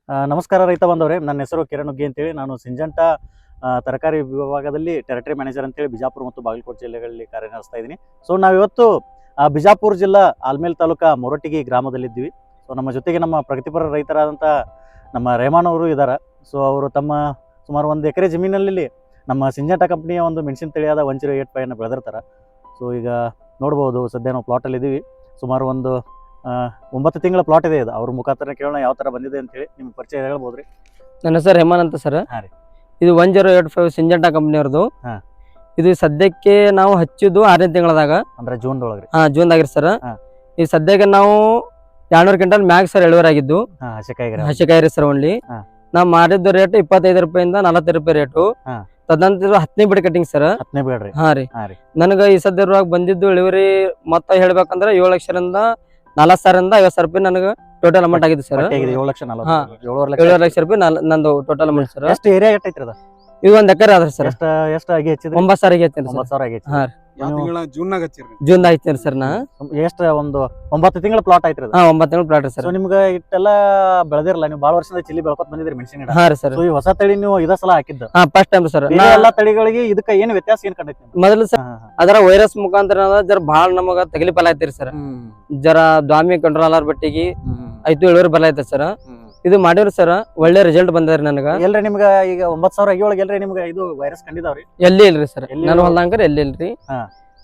ನಮಸ್ಕಾರ ರೈತ ಬಂದವರೇ, ನನ್ನ ಹೆಸರು ಕಿರಣ್ ಹುಗ್ಗಿ ಅಂತೇಳಿ. ನಾನು ಸಿಂಜಂಟ ತರಕಾರಿ ವಿಭಾಗದಲ್ಲಿ ಟೆರಿಟರಿ ಮ್ಯಾನೇಜರ್ ಅಂತೇಳಿ ಬಿಜಾಪುರ ಮತ್ತು ಬಾಗಲಕೋಟೆ ಜಿಲ್ಲೆಗಳಲ್ಲಿ ಕಾರ್ಯನಿರ್ವಹಿಸ್ತಾ ಇದ್ದೀನಿ. ಸೊ ನಾವಿವತ್ತು ಬಿಜಾಪುರ ಜಿಲ್ಲಾ ಆಲ್ಮೇಲ್ ತಾಲೂಕಾ ಮೊರಟಿಗಿ ಗ್ರಾಮದಲ್ಲಿದ್ದೀವಿ. ಸೊ ನಮ್ಮ ಜೊತೆಗೆ ನಮ್ಮ ಪ್ರಗತಿಪರ ರೈತರಾದಂಥ ನಮ್ಮ ರೇಮಾನ್ ಅವರು ಇದ್ದಾರೆ. ಸೊ ಅವರು ತಮ್ಮ ಸುಮಾರು 1 ಎಕರೆ ಜಮೀನಲ್ಲಿ ನಮ್ಮ ಸಿಂಜಂಟ ಕಂಪ್ನಿಯ ಒಂದು ಮೆಣಸಿನ ತಳಿಯಾದ 108 ಬೆಳೆದಿರ್ತಾರೆ. ಸೊ ಈಗ ನೋಡ್ಬೋದು, ಸದ್ಯ ನಾವು ಪ್ಲಾಟಲ್ಲಿದ್ದೀವಿ. ಸುಮಾರು ಒಂದು 9 ತಿಂಗಳ ಪ್ಲಾಟ್ ಇದೆ. ಇದು ಅವ್ರ ಮುಖಾಂತರ ಕೇಳೋಣ ಯಾವ ಥರ ಬಂದಿದೆ ಅಂತೇಳಿ. ನಿಮ್ಮ ಪರಿಚಯ ಹೇಳ್ಬೋದ್ರಿ? ನನ್ನ ಹೆಸರು ಹೇಮಂತ್ ಅಂತ ಸರ್. ಹಾಂ ರೀ. ಇದು 1085 ಸಿಂಜಂಟ ಕಂಪ್ನಿಯವ್ರದ್ದು. ಹಾಂ. ಇದು ಸದ್ಯಕ್ಕೆ ನಾವು ಹಚ್ಚಿದ್ದು 6ನೇ ತಿಂಗಳದಾಗ, ಅಂದ್ರೆ ಜೂನ್ದೊಳಗೆ. ಜೂನ್ದಾಗ್ರಿ ಸರ್. ಹಾಂ. ಈ ಸದ್ಯಕ್ಕೆ ನಾವು 200 ಕ್ವಿಂಟಲ್ ಮ್ಯಾಗ್ ಸರ್ ಇಳುವರಾಗಿದ್ದು. ಹಸಿಕಾಯಿ ರೀ ಸರ್. ಓನ್ಲಿ ನಾವು ಮಾರಿದ್ದು ರೇಟ್ 25 ರೂಪಾಯಿಂದ 40 ರೂಪಾಯಿ ರೇಟು. ತದನಂತರ 10ನೇ ಬಿಡ್ ಕಟಿಂಗ್ ಸರ್. 10ನೇ ಬಿಡ್ರಿ. ಹಾಂ ರೀ. ನನಗೆ ಈ ಸದ್ಯದಾಗ ಬಂದಿದ್ದು ಇಳುವರಿ ಮೊತ್ತ ಹೇಳ್ಬೇಕಂದ್ರೆ 7 ಲಕ್ಷದಿಂದ 40,000ರಿಂದ 50,000 ರೂಪಾಯಿ ನನಗೆ ಟೋಟಲ್ ಅಮೌಂಟ್ ಆಗಿದೆ ಸರ್. 7 ಲಕ್ಷ ರೂಪಾಯಿ ನಂದು ಟೋಟಲ್ ಅಮೌಂಟ್ ಸರ್. ಎಷ್ಟು ಏರಿಯಾ ಎಷ್ಟೈತ್ರಿ ಅದು? ಇದು 1 ಎಕರೆ ಆದ್ರಿ ಸರ್. ಎಷ್ಟು ಆಗಿ ಹೆಚ್ಚಿದ್ರಿ? 9,000 ಆಗೈತಿ ಸರ್. 9,000 ಆಗೈತಿ. ಹಾಂ ರೀ. ಜೂನ್ ಐತಿ ಸರ್. ನಾ ಎಷ್ಟು ಒಂದು 9 ತಿಂಗಳ ಪ್ಲಾಟ್ ಐತ್ರಿ ಅದು? 9 ತಿಂಗಳ ಪ್ಲಾಟ್ ಸರ್. ಸೊ ನಿಮ್ಗೆ ಇಷ್ಟೆಲ್ಲ ಬೆಳೆದಿರಲ್ಲ, ನೀವು ಭಾಳ ವರ್ಷದ ಚಿಲ್ಲಿ ಬೆಳ್ಕೊತ ಬಂದಿದ್ರಿ ಮೆಣಸಿನ ಗಿಡ. ಹಾಂ ರೀ ಸರ್. ಸೊ ಈ ಹೊಸ ತಳಿ ನೀವು ಇದ ಸಲ ಹಾಕಿದ್ದು? First time sir. ಎಲ್ಲಾ ತಳಿಗಳಿಗೆ ಇದಕ್ಕೆ ಏನು ವ್ಯತ್ಯಾಸ ಏನ್ ಕಂಡೈತಿ? ಮೊದಲು ಸರ್ ಅದರ ವೈರಸ್ ಮುಖಾಂತರ ಜರ ಭಾಳ ನಮಗ ತಗಲಿ ಫಲ ಐತಿರಿ ಸರ್. ಜರ ದ್ವಾಮಿ ಕಂಟ್ರೋಲರ್ ಬಟ್ಟಿಗೆ ಆಯ್ತು ಇಳುವರಿ ಬಲ ಐತೆ ಸರ್. ಇದು ಮಾಡಿವ್ರಿ ಸರ್, ಒಳ್ಳೆ ರಿಸಲ್ಟ್ ಬಂದ್ರಿ ನನಗ. ಎಲ್ರಿ ನಿಮ್ಗ ಈಗ 9,000 ಆಗಿಯೊಳಗೆ ಎಲ್ರಿ ನಿಮ್ಗ ಇದು ವೈರಸ್ ಕಂಡಿದಾವ್ರಿ? ಎಲ್ಲಿ ಇಲ್ರಿ ಸರ್. ನಾನು ಹೊಲ್ದಂಕರ್ ಎಲ್ಲಿ ಇಲ್ರಿ.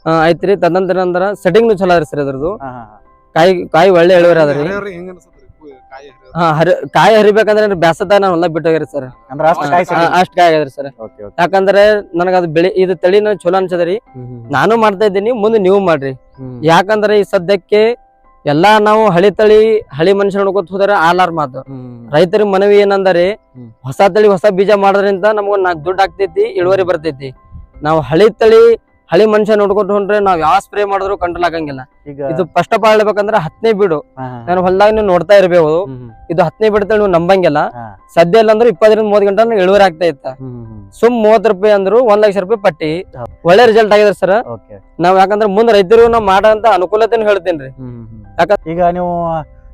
ಆಯ್ತ್ರಿ. ತದಂತರ ಅಂದ್ರ ಸೆಟ್ಟಿಂಗ್ ನು ಚಲೋ ಅದ್ರಿ ಸರ್ ಇದ್ರದ್ದು. ಕಾಯಿ ಒಳ್ಳೆ ಇಳುವರಿ ಅದ್ರಿ. ಕಾಯಿ ಹರಿಬೇಕಂದ್ರೆ ಬ್ಯಾಸದ ನಾನು ಹೊಲ ಬಿಟ್ಟು ಹೋಗ್ರಿ ಸರ್. ಅಷ್ಟ್ ಕಾಯಿ ಆಗ್ಯದ್ರಿ ಸರ್. ಯಾಕಂದ್ರೆ ನನಗ ಅದು ಬೆಳೆ ಇದು ತಳಿನ ಚಲೋ ಅನ್ಸದ್ರಿ. ನಾನು ಮಾಡ್ತಾ ಇದ್ದೀನಿ, ಮುಂದೆ ನೀವು ಮಾಡ್ರಿ. ಯಾಕಂದ್ರೆ ಈ ಸದ್ಯಕ್ಕೆ ಎಲ್ಲಾ ನಾವು ಹಳಿ ಮನುಷ್ಯ ನೋಡ್ಕೊತ ಹೋದ್ರೆ ಆಲಾರ್ ಮಾತು. ರೈತರಿಗೆ ಮನವಿ ಏನಂದರೆ, ಹೊಸ ತಳಿ ಹೊಸ ಬೀಜ ಮಾಡೋದ್ರಿಂದ ನಮಗ ದುಡ್ಡು ಆಗ್ತೈತಿ, ಇಳುವರಿ ಬರ್ತೈತಿ. ನಾವು ಹಳಿ ಮನುಷ್ಯ ನೋಡ್ಕೊತ ಹೊಂಟ್ರೆ ನಾವ್ ಯಾವ ಸ್ಪ್ರೇ ಮಾಡಿದ್ರು ಕಂಟ್ರೋಲ್ ಆಗಂಗಿಲ್ಲ. ಇದು ಫಸ್ಟ್ ಆಫ್ ಆಲ್ ಹೇಳ್ಬೇಕಂದ್ರೆ 10ನೇ ಬೀಡು ನಾನು ಹೊಲ್ದಾಗ ನೀವು ನೋಡ್ತಾ ಇರ್ಬೇಕು. ಇದು 10ನೇ ಬೀಡು ನೀವು ನಂಬಂಗಿಲ್ಲ. ಸದ್ಯ ಇಲ್ಲ ಅಂದ್ರೆ 20-30 ಗಂಟೆ ಇಳುವರಿ ಆಗ್ತಾ ಇತ್ತ. ಸುಮ್ 30 ರೂಪಾಯಿ ಅಂದ್ರು 1 ಲಕ್ಷ ರೂಪಾಯಿ ಪಟ್ಟಿ ಒಳ್ಳೆ ರಿಸಲ್ಟ್ ಆಗಿದೆ ಸರ್. ನಾವ್ ಯಾಕಂದ್ರೆ ಮುಂದೆ ರೈತರು ನಾವ್ ಮಾಡೋಂತ ಅನುಕೂಲತೆ ಹೇಳ್ತೇನ್ರಿ. ಈಗ ನೀವು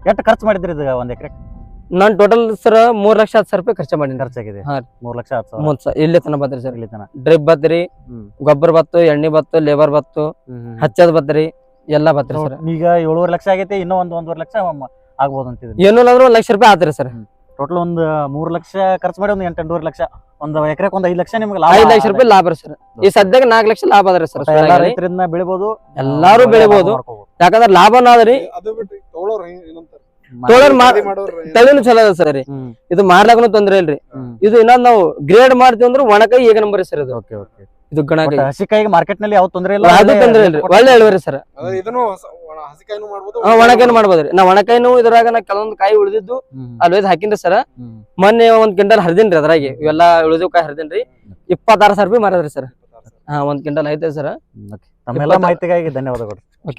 ಎಷ್ಟು ಖರ್ಚು ಮಾಡಿದ್ರಿ 1 ಎಕರೆ? ನಾನ್ ಟೋಟಲ್ ಸರ್ 3,10,000 ರೂಪಾಯಿ ಖರ್ಚು ಮಾಡೀನಿ. ಖರ್ಚಾಗಿದೆ 3,10,000 ಇಲ್ಲಿ ತನ ಬತ್ರಿ ಸರ್. ಇಲ್ಲಿ ತನ ಡ್ರಿಪ್ ಬತ್ರಿ, ಗೊಬ್ಬರ ಬತ್ತು, ಎಣ್ಣೆ ಬತ್ತು, ಲೇಬರ್ ಬತ್ತು, ಹಚ್ಚದ್ ಬತ್ರಿ, ಎಲ್ಲಾ ಬತ್ರಿ ಸರ್. ಈಗ 7.5 ಲಕ್ಷ ಆಗೈತಿ. ಇನ್ನೂ 1.5 ಲಕ್ಷ ಆಗ್ಬೋದು ಅಂತಿದ್ರಿ. ಏನೂ ಅಂದ್ರೆ 1 ಲಕ್ಷ ರೂಪಾಯಿ ಆತ್ರಿ ಸರ್. ಟೋಟಲ್ ಒಂದು 3 ಲಕ್ಷ ಖರ್ಚು ಮಾಡಿ 8-8.5 ಲಕ್ಷ. 1 ಎಕರೆಗೆ 5 ಲಕ್ಷ ನಿಮ್ಗೆ 5 ಲಕ್ಷ ರೂಪಾಯಿ ಲಾಭ ಸರ್. ಈ ಸದ್ಯಕ್ಕೆ 4 ಲಕ್ಷ ಲಾಭ ಅದ್ರಿ ಸರ್. ರೈತರಿಂದ ಬೆಳಿಬಹುದು, ಎಲ್ಲಾರು ಬೆಳಿಬಹುದು. ಯಾಕಂದ್ರೆ ಲಾಭನ ಅದ್ರಿ. ತಳಿನು ಚಲೋ ಅದ ಸರ್. ಇದು ಮಾರ್ಲಾಕನು ತೊಂದ್ರೆ ಇಲ್ರಿ. ಇದು ಇನ್ನೊಂದ್ ನಾವು ಗ್ರೇಡ್ ಮಾಡ್ತೀವಿ ಅಂದ್ರೆ ಒಣಕಾಯಿ ಈಗ ನಂಬರ್ ಸರ್. ಇದು ಇದು ಹಸಿಕಾಯಿಗೆ ಮಾರ್ಕೆಟ್ ನಲ್ಲಿ ಯಾವ ತೊಂದ್ರೆ ಇಲ್ಲ, ಅದು ತೊಂದ್ರೆ ಇಲ್ರಿ. ಒಳ್ಳೆ ಇಳುವರಿ ಸರ್. ಒಣಕಾಯಿನು ಮಾಡ್ಬೋದ್ರಿ. ನಾ ಒಣಕಾಯಿನು ಇದ್ರಾಗ ನಾ ಕೆಲವೊಂದು ಕಾಯಿ ಉಳಿದಿದ್ದು ಅಲ್ಲಿ ಹಾಕಿನ್ರಿ ಸರ್. ಮೊನ್ನೆ 1 ಕ್ವಿಂಟಲ್ ಹರಿದಿನ್ರಿ. ಅದ್ರಾಗೆ ಇವೆಲ್ಲಾ ಉಳಿದು ಕಾಯಿ ಹರಿದಿನ್ರಿ. 26,000 ರೂಪಾಯಿ ಮಾರದ್ರಿ ಸರ್. 1 ಕ್ವಿಂಟಲ್ ಐತೆ ಸರ್. ತಮ್ಮೆಲ್ಲ ಮಾಹಿತಿಗಾಗಿ ಧನ್ಯವಾದಗಳು.